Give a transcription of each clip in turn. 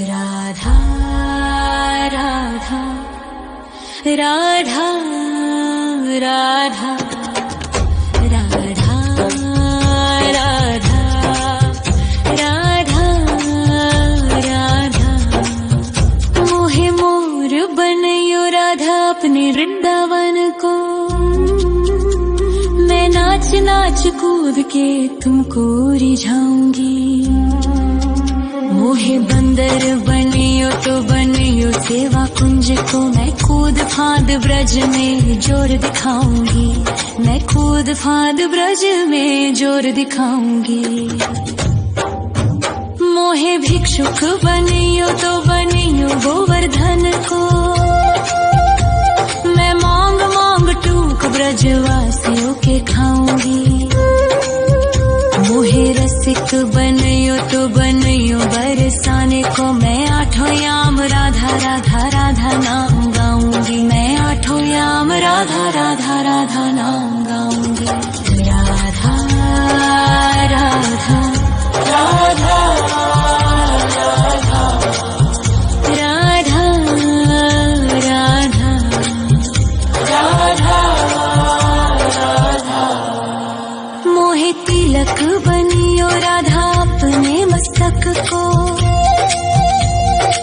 राधा राधा राधा राधा राधा राधा राधा राधा मोहे मोर बनयो राधा अपने वृंदावन को। मैं नाच नाच कूद के तुमको रिझाऊंगी। मोहे बंदर बनियो तो बनियो सेवा कुंज को। मैं कूद फांद ब्रज में जोर दिखाऊंगी। मैं कूद फांद ब्रज में जोर दिखाऊंगी। मोहे भिक्षुक बनियो तो बनियो गोवर्धन को। मैं मांग मांग टूक ब्रजवासियों के खाऊंगी। मोहे रसिक बनियो तो बनियो बरसाने को। मैं आठों याम राधा राधा राधा नाम गाऊंगी। मैं आठों याम राधा राधा राधा नाम गाऊंगी। राधा राधा राधा राधा राधा राधा राधा मोहे तिलक बनियो राधा अपने मस्तक को।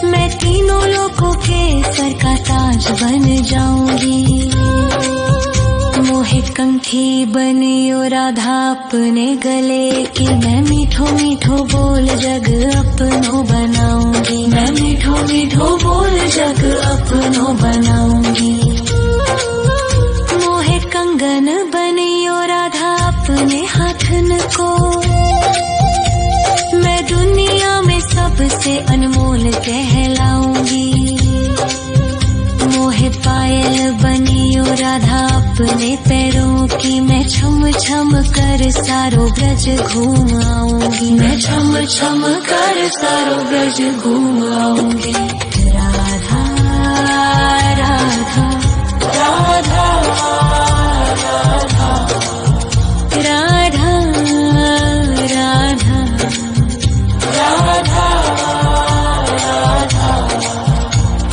मैं तीनों लोगों के सर का ताज बन जाऊंगी। मोहे कंठी बनियो राधा अपने गले की। मैं मीठो मीठो बोल जग अपनो बनाऊंगी। मैं मीठो मीठो बोल जग अपनो बनाऊंगी। मोहे कंगन बनियो राधा अपने हाथन को। मैं दुनिया में सबसे अनमोल कहलाऊंगी। मोहे पायल बनियो राधा अपने पैरों की। मैं छम छम कर सारो ब्रज घूम आऊंगी। मैं छम छम कर सारो ब्रज घूम आऊंगी। राधा राधा राधा राधा राधा राधा राधा राधा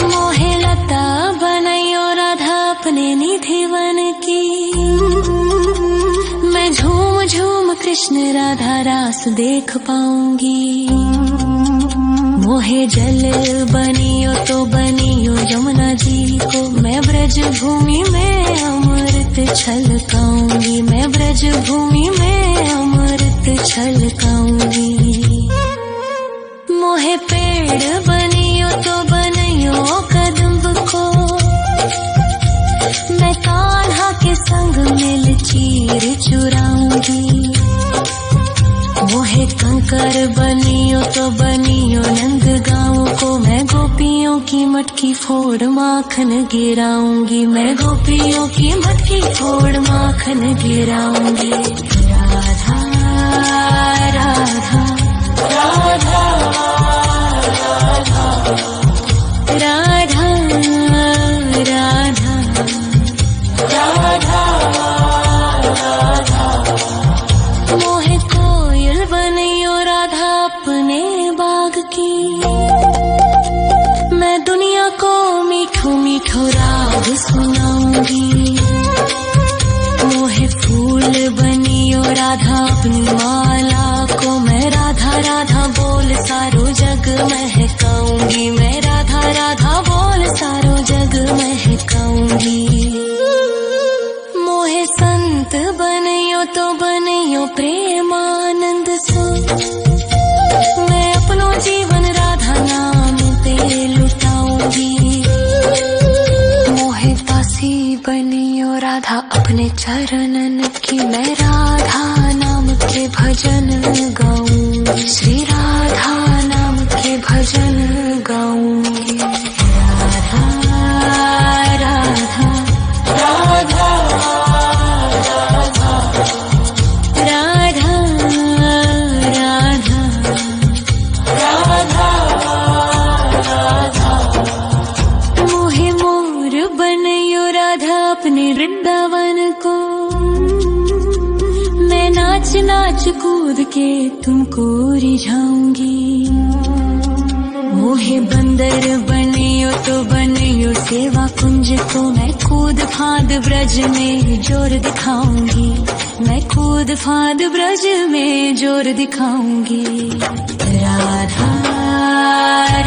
मोहे लता बनयो राधा अपने निधिवन की। मैं झूम झूम कृष्ण राधा रास देख पाऊंगी। मोहे जल बनियो तो बनियो यमुना जी को। मैं ब्रज भूमि में अमृत छलकाऊंगी। मैं ब्रज भूमि में अमृत छलकाऊंगी। मोहे पेड़ बनियो तो बनियो कदम्ब को। मैं कान्हा के संग मिल चीर चुराऊंगी। मोहे कंकर बनियो तो बनियो नंद गाँव को। मैं गोपियों की मटकी फोड़ माखन गिराऊंगी। मैं गोपियों की मटकी फोड़ माखन गिराऊंगी। राधा राधा राधा राधा राधा राधा राधा मोहे कोयल बनियो राधा अपने बाग की। मैं दुनिया को मीठो मीठो राग सुनाऊंगी। मोहे फूल बनियो राधा अपनी माला को। मैं राधा राधा बोल सारो जग महकाऊंगी। मैं राधा राधा बोल सारो जग महकाऊंगी। मोहे संत बनियो तो बनियो प्रेमानंद सो। मैं अपनो जीवन राधा नाम पे लुटाऊंगी। मोहे दासी बनियो राधा अपने चरणन की। मैं राधा नाम के भजन गाऊंगी। श्री राधा नाम के भजन गाऊंगी। राधा राधा राधा राधा राधा राधा राधा मोहे मोर बनयो राधा अपने वृंदावन को। मैं नाच नाच कूद के तुमको रिझाऊंगी। मोहे मोहे बंदर बनियो तो बनियो सेवा कुंज को मैं कूद फांद ब्रज में जोर दिखाऊंगी, मैं कूद फांद ब्रज में जोर दिखाऊंगी। राधा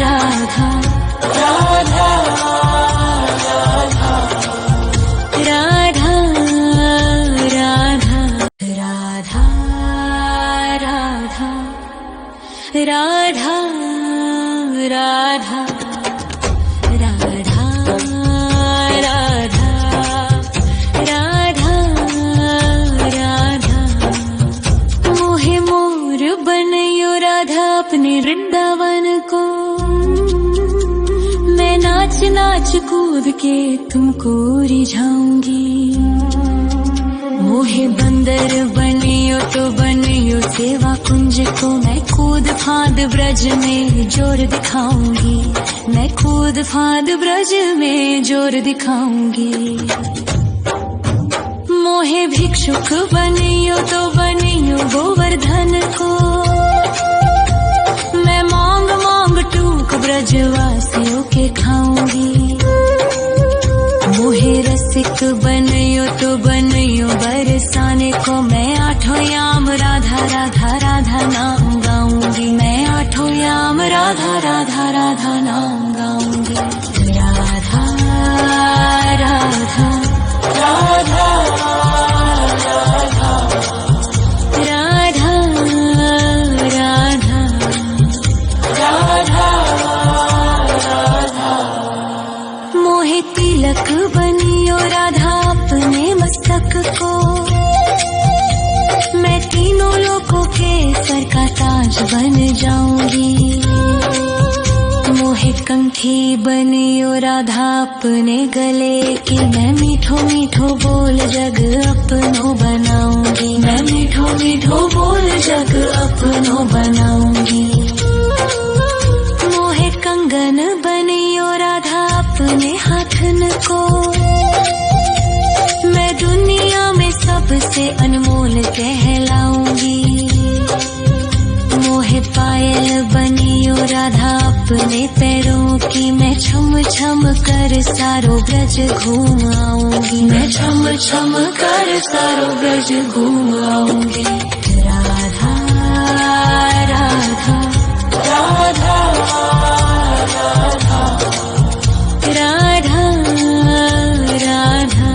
राधा राधा राधा राधा राधा राधा राधा राधा राधा राधा राधा राधा मोहे मोर बनयो राधा अपने वृंदावन को, मैं नाच नाच कूद के तुमको रिझाऊंगी। मोहे बंदर बनियो तो बनियो सेवा कुंज को मैं कूद फांद ब्रज में जोर दिखाऊंगी, मैं कूद फांद ब्रज में जोर दिखाऊंगी। मोहे भिक्षुक बनियो तो बनियो गोवर्धन को, मैं मांग मांग टूक ब्रजवासियों के खाऊंगी। मोहे रसिक बनियो तो बनियो बरसाने को, मैं आठों याम राधा राधा राधा नाम गाऊंगी, मैं आठों याम राधा राधा राधा नाम गाऊंगी। राधा राधा राधा राधा राधा राधा राधा मोहे तिलक बनियो राधा अपने मस्तक को, मैं तीनों लोगों के सर का ताज बन जाऊंगी। मोहे कंठी बनियो राधा अपने गले की, मैं मीठो मीठो बोल जग अपनो बनाऊंगी, मैं मीठो मीठो बोल जग अपनो बनाऊंगी। मोहे कंगन बनियो राधा अपने हाथन को, मैं दुनिया में सबसे अनमोल कहलाऊंगी। मोहे पायल बनियो राधा अपने पैरों की, मैं छम छम कर सारो ब्रज घूम आऊंगी, मैं छम छम कर सारो ब्रज घूम आऊंगी। राधा राधा राधा राधा राधा राधा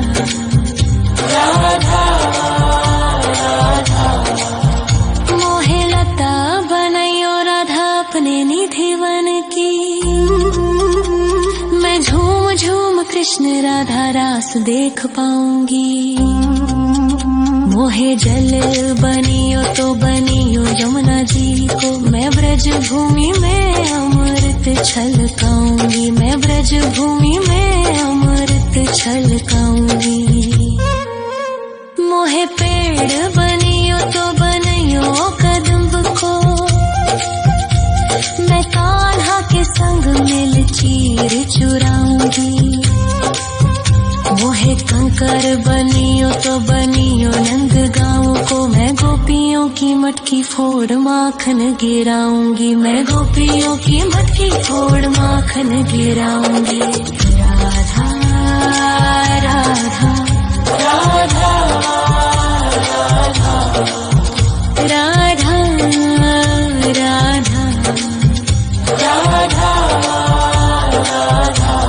राधा मोहे लता बनयो राधा अपने निधि वन की, मैं झूम झूम कृष्ण राधा रास देख पाऊंगी। मोहे जल बनियो तो बनियो यमुना जी को, मैं ब्रज भूमि में अमृत छलकाऊंगी, मैं ब्रज भूमि में अमृत छलकाऊंगी। मोहे पेड़ बनियो तो बनियो कदम्ब को, मैं कान्हा के संग मिल चीर चुराऊंगी। मोहे कंकर बनियो तो बनियो नंद गाँव को, मैं गोपियों की मटकी फोड़ माखन गिराऊंगी, मैं गोपियों की मटकी फोड़ माखन गिराऊंगी। राधा राधा राधा राधा राधा राधा राधा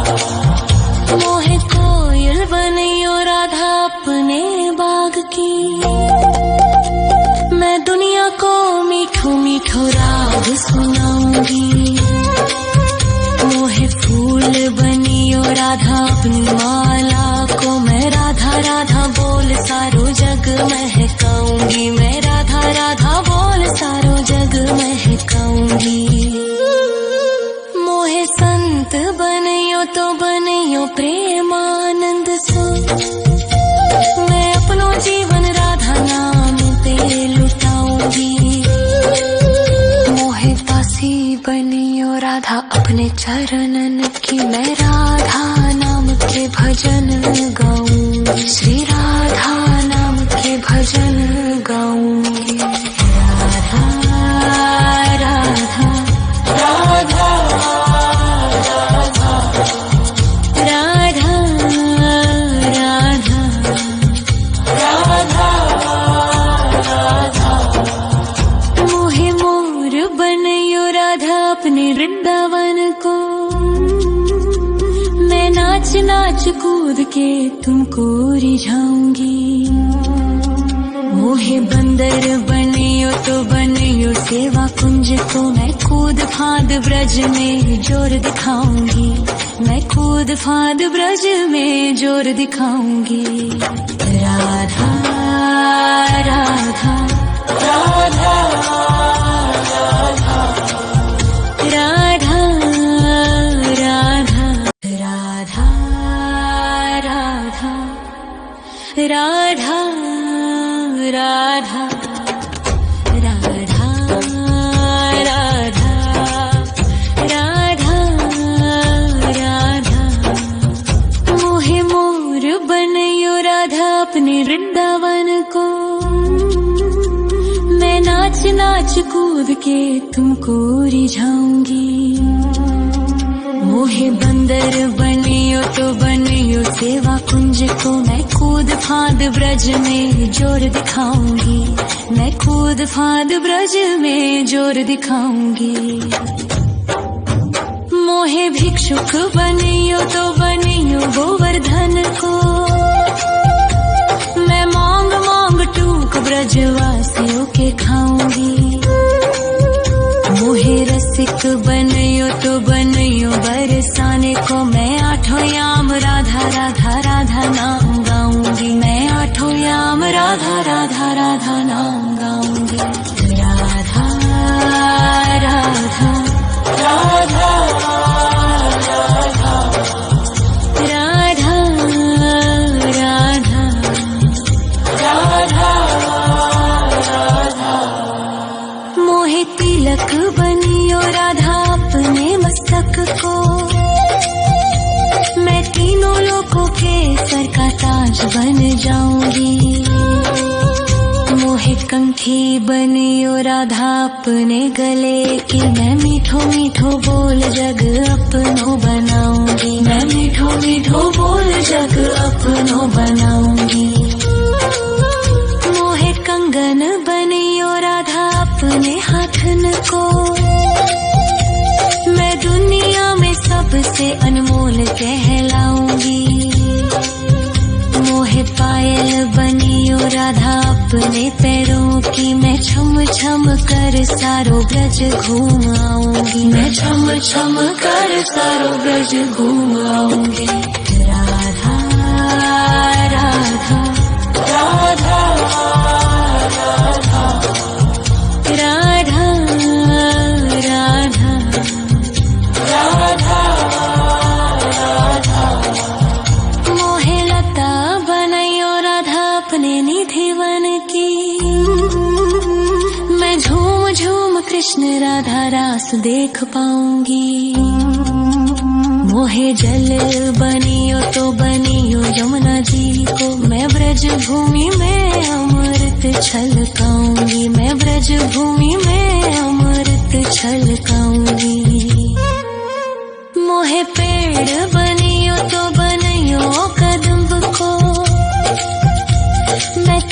मोहे कोयल बनियो राधा अपने बाग की, मैं दुनिया को मीठो मीठो राग सुनाऊंगी। मोहे फूल बनियो राधा अपनी माला को, मैं राधा राधा बोल सारो जग महकाऊंगी, मैं राधा राधा बोल सारो जग महकाऊंगी। मोहे संत बनियो तो बनियो प्रेमानंद सो, मैं अपनो जीवन राधा नाम पे लुटाऊंगी। मोहे दासी बनियो राधा अपने चरणन की, मैं राधा नाम के भजन गाऊंगी, श्री राधा नाम के भजन गाऊंगी। राधा राधा राधा वृंदावन को। मैं नाच नाच कूद के तुमको रिझाऊंगी। मोहे बंदर बनियो तो बनियो सेवा कुंज को। मैं कूद फांद ब्रज में जोर दिखाऊंगी। मैं कूद फांद ब्रज में जोर दिखाऊंगी। राधा राधा राधा राधा राधा राधा राधा राधा राधा राधा राधा राधा राधा। मोहे मोर बनयो राधा अपने वृंदावन को। मैं नाच नाच कूद के तुमको रिझाऊंगी। मोहे बंदर बनियो तो बनियो सेवा कुंज को। मैं कूद फांद ब्रज में जोर दिखाऊंगी। मैं कूद फांद ब्रज में जोर दिखाऊंगी। मोहे भिक्षुक बनियो तो बनियो गोवर्धन को। मैं मांग मांग टूक ब्रजवासियों के खाऊंगी। मोहे रसिक बनियो तो बनियो बरसाने को। मैं आठों याम राधा राधा राधा नाम गाऊंगी। मैं आठों याम राधा राधा राधा नाम गाऊंगी। राधा राधा राधा राधा राधा राधा राधा। मोहे तिलक बनियो राधा अपने मस्तक को। मैं तीनों लोगों के सर का ताज बन जाऊंगी। मोहे कंठी बनियो राधा अपने गले की। मैं मीठो मीठो बोल जग अपनो बनाऊंगी। मैं मीठो मीठो बोल जग अपनो बनाऊंगी। मोहे कंगन बनियो राधा अपने हाथन को। मैं दुनिया में सबसे अनमोल कहलाऊंगी। मोहे पायल बनियो राधा अपने पैरों की। मैं छम छम कर सारो ब्रज घूम आऊंगी। मैं छम छम कर सारो ब्रज घूम आऊंगी। राधा राधा राधा राधा राधा राधा राधा राधा। मोहे लता बनयो राधा अपने निधिवन की। मैं झूम झूम कृष्ण राधा रास देख पाऊंगी। मोहे जल बनियो तो बनियो यमुना जी को। मैं ब्रज भूमि में अमृत छलकाऊंगी। मैं ब्रज भूमि में अमृत छलकाऊंगी। मोहे पेड़ बनियो तो बनियो